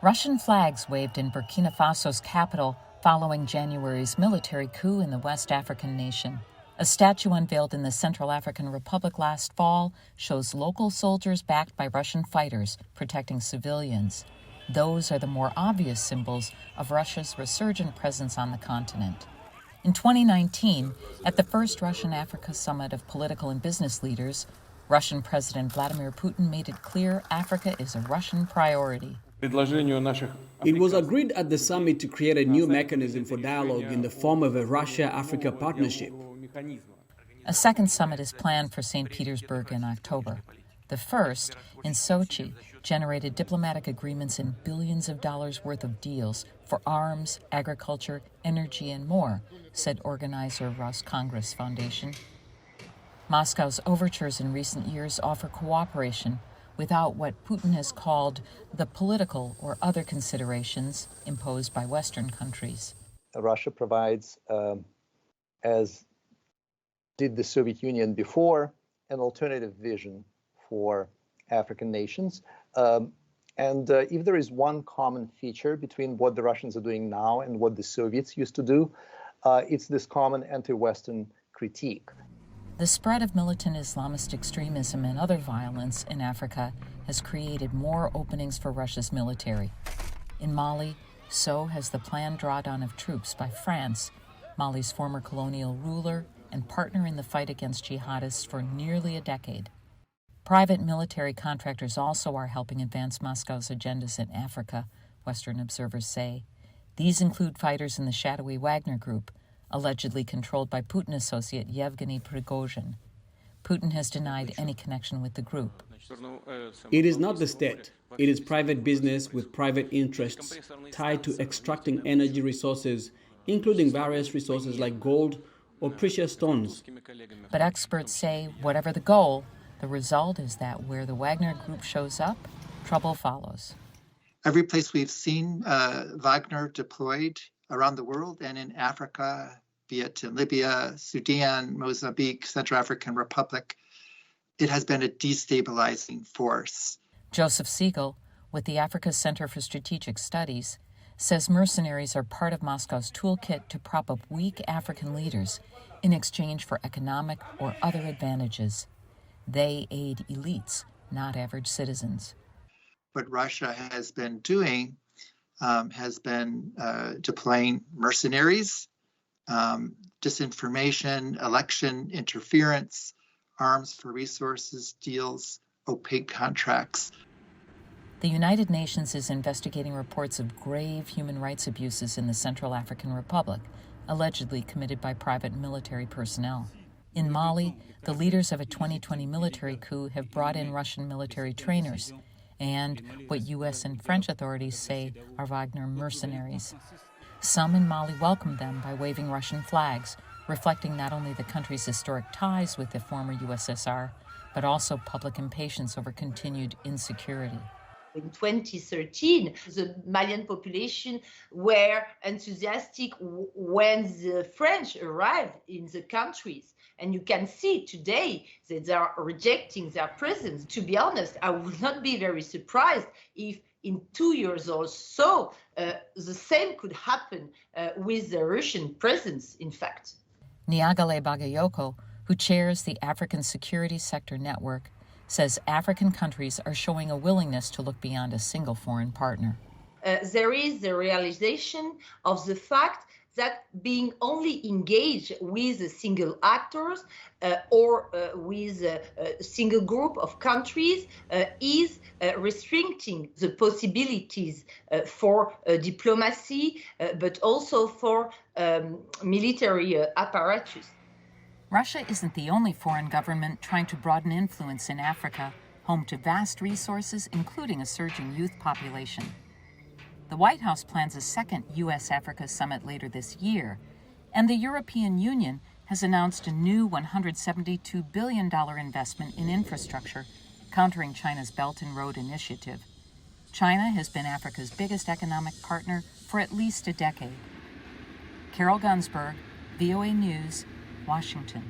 Russian flags waved in Burkina Faso's capital following January's military coup in the West African nation. A statue unveiled in the Central African Republic last fall shows local soldiers backed by Russian fighters protecting civilians. Those are the more obvious symbols of Russia's resurgent presence on the continent. In 2019, at the first Russian-Africa Summit of political and business leaders, Russian President Vladimir Putin made it clear Africa is a Russian priority. It was agreed at the summit to create a new mechanism for dialogue in the form of a Russia-Africa partnership. A second summit is planned for St. Petersburg in October. The first, in Sochi, generated diplomatic agreements and billions of dollars worth of deals for arms, agriculture, energy, and more, said organizer Ross Congress Foundation. Moscow's overtures in recent years offer cooperation without what Putin has called the political or other considerations imposed by Western countries. Russia provides, as did the Soviet Union before, an alternative vision for African nations. If there is one common feature between what the Russians are doing now and what the Soviets used to do, it's this common anti-Western critique. The spread of militant Islamist extremism and other violence in Africa has created more openings for Russia's military. In Mali, so has the planned drawdown of troops by France, Mali's former colonial ruler and partner in the fight against jihadists for nearly a decade. Private military contractors also are helping advance Moscow's agendas in Africa, Western observers say. These include fighters in the shadowy Wagner Group, allegedly controlled by Putin associate Yevgeny Prigozhin. Putin has denied any connection with the group. It is not the state. It is private business with private interests tied to extracting energy resources, including various resources like gold or precious stones. But experts say whatever the goal, the result is that where the Wagner Group shows up, trouble follows. Every place we've seen Wagner deployed around the world and in Africa, be it in Libya, Sudan, Mozambique, Central African Republic, it has been a destabilizing force. Joseph Siegel, with the Africa Center for Strategic Studies, says mercenaries are part of Moscow's toolkit to prop up weak African leaders in exchange for economic or other advantages. They aid elites, not average citizens. What Russia has been doing has been deploying mercenaries, disinformation, election interference, arms for resources deals, opaque contracts. The United Nations is investigating reports of grave human rights abuses in the Central African Republic, allegedly committed by private military personnel. In Mali, the leaders of a 2020 military coup have brought in Russian military trainers and what U.S. and French authorities say are Wagner mercenaries. Some in Mali welcomed them by waving Russian flags, reflecting not only the country's historic ties with the former USSR, but also public impatience over continued insecurity. In 2013, the Malian population were enthusiastic when the French arrived in the countries. And you can see today that they are rejecting their presence. To be honest, I would not be very surprised if in 2 years or so, the same could happen with the Russian presence, in fact. Niagale Bagayoko, who chairs the African Security Sector Network, says African countries are showing a willingness to look beyond a single foreign partner. There is the realization of the fact that being only engaged with single actors or with a single group of countries is restricting the possibilities for diplomacy, but also for military apparatus. Russia isn't the only foreign government trying to broaden influence in Africa, home to vast resources, including a surging youth population. The White House plans a second U.S.-Africa summit later this year, and the European Union has announced a new $172 billion investment in infrastructure, countering China's Belt and Road Initiative. China has been Africa's biggest economic partner for at least a decade. Carol Gunsberg, VOA News, Washington.